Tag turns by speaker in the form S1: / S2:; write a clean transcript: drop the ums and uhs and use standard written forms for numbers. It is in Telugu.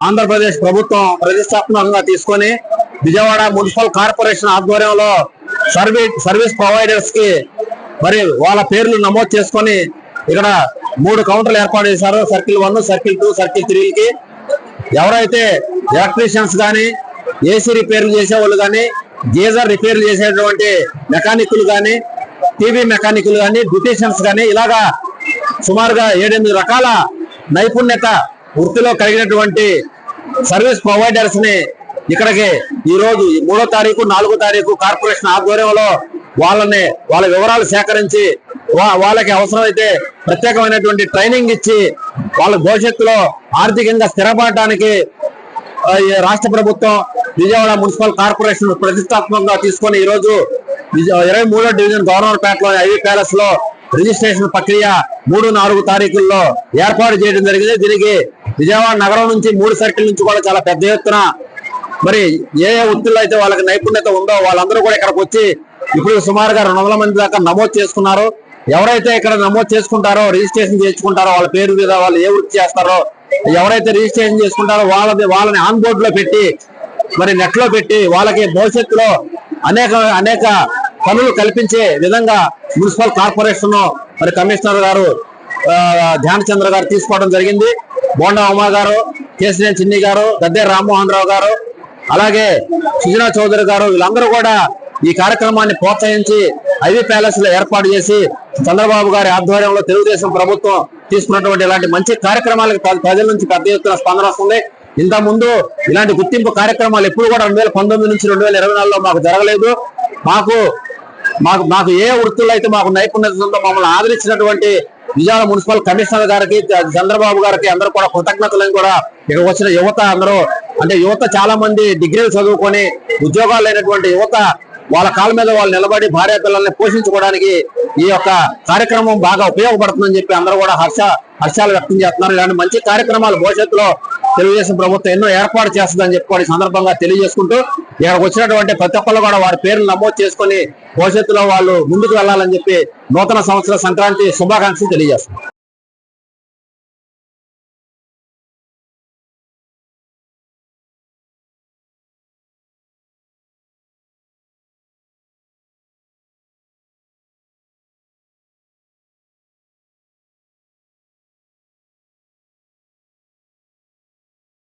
S1: ఆంధ్రప్రదేశ్ ప్రభుత్వం ప్రతిష్టాత్మకంగా తీసుకొని విజయవాడ మున్సిపల్ కార్పొరేషన్ ఆధ్వర్యంలో సర్వీస్ ప్రొవైడర్స్ కి మరి వాళ్ళ పేర్లు నమోదు చేసుకొని ఇక్కడ 3 కౌంటర్లు ఏర్పాటు చేశారు. సర్కిల్ 1, సర్కిల్ 2, సర్కిల్ 3 కి ఎవరైతే ఎలక్ట్రీషియన్స్ కానీ, ఏసీ రిపేర్లు చేసేవాళ్ళు కానీ, గీజర్ రిపేర్లు చేసేటువంటి మెకానికులు కానీ, టీవీ మెకానికులు కానీ, బ్యూటీషియన్స్ కానీ ఇలాగా సుమారుగా 7-8 రకాల నైపుణ్యత వృత్తిలో కలిగినటువంటి సర్వీస్ ప్రొవైడర్స్ ని ఇక్కడికి ఈ రోజు 3వ తారీఖు 4వ తారీఖు కార్పొరేషన్ ఆధ్వర్యంలో వాళ్ళ వివరాలు సేకరించి వాళ్ళకి అవసరమైతే ప్రత్యేకమైనటువంటి ట్రైనింగ్ ఇచ్చి వాళ్ళ భవిష్యత్తులో ఆర్థికంగా స్థిరపడటానికి రాష్ట్ర ప్రభుత్వం విజయవాడ మున్సిపల్ కార్పొరేషన్ ప్రతిష్టాత్మకంగా తీసుకొని ఈ రోజు 23వ డివిజన్ గవర్నర్పేటలో ఐవీ ప్యాలెస్ లో రిజిస్ట్రేషన్ ప్రక్రియ 3, 4 తారీఖుల్లో ఏర్పాటు చేయడం జరిగింది. దీనికి విజయవాడ నగరం నుంచి 3 సర్కిల్ నుంచి కూడా చాలా పెద్ద ఎత్తున మరి ఏ వృత్తుల్లో అయితే వాళ్ళకి నైపుణ్యత ఉందో వాళ్ళందరూ కూడా ఇక్కడికి వచ్చి ఇప్పుడు సుమారుగా 200 మంది దాకా నమోదు చేసుకున్నారు. ఎవరైతే ఇక్కడ నమోదు చేసుకుంటారో, రిజిస్ట్రేషన్ చేసుకుంటారో, వాళ్ళ పేరు మీద వాళ్ళు ఏ వృత్తి చేస్తారో, ఎవరైతే రిజిస్ట్రేషన్ చేసుకుంటారో వాళ్ళని ఆన్ బోర్డ్ లో పెట్టి మరి నెట్ లో పెట్టి వాళ్ళకి భవిష్యత్తులో అనేక పనులు కల్పించే విధంగా మున్సిపల్ కార్పొరేషన్ మరి కమిషనర్ గారు ధ్యాన్ చంద్ర గారు తీసుకోవడం జరిగింది. బోండా ఉమా గారు, కేసీఎన్ చిన్ని గారు, గద్దె రామ్మోహన్ రావు గారు, అలాగే సుజనా చౌదరి గారు వీళ్ళందరూ కూడా ఈ కార్యక్రమాన్ని ప్రోత్సహించి ఐవీ ప్యాలెస్ లో ఏర్పాటు చేసి చంద్రబాబు గారి ఆధ్వర్యంలో తెలుగుదేశం ప్రభుత్వం తీసుకున్నటువంటి ఇలాంటి మంచి కార్యక్రమాలకు ప్రజల నుంచి పెద్ద ఎత్తున స్పందన వస్తుంది. ఇంత ముందు ఇలాంటి గుర్తింపు కార్యక్రమాలు ఎప్పుడు కూడా 2019 నుంచి 2024లో మాకు జరగలేదు. మాకు ఏ వృత్తుల్లో అయితే మాకు నైపుణ్యత ఉందో మమ్మల్ని ఆదరించినటువంటి విజయవాడ మున్సిపల్ కమిషనర్ గారికి, చంద్రబాబు గారికి అందరూ కూడా కృతజ్ఞతలను కూడా ఇక్కడ వచ్చిన యువత అందరూ యువత చాలా మంది డిగ్రీలు చదువుకొని ఉద్యోగాలు లేనటువంటి యువత వాళ్ళ కాళ్ళ మీద వాళ్ళు నిలబడి భార్య పిల్లల్ని పోషించుకోవడానికి ఈ యొక్క కార్యక్రమం బాగా ఉపయోగపడుతుందని చెప్పి అందరూ కూడా హర్షాలు వ్యక్తం చేస్తున్నారు. ఇలాంటి మంచి కార్యక్రమాలు భవిష్యత్తులో తెలుగుదేశం ప్రభుత్వం ఎన్నో ఏర్పాటు చేస్తుందని చెప్పి సందర్భంగా తెలియజేసుకుంటూ ఇక్కడికి వచ్చినటువంటి ప్రతి ఒక్కళ్ళు కూడా వారి పేర్లు నమోదు చేసుకుని భవిష్యత్తులో వాళ్ళు ముందుకు వెళ్లాలని చెప్పి నూతన సంవత్సర సంక్రాంతి శుభాకాంక్షలు తెలియజేస్తున్నారు.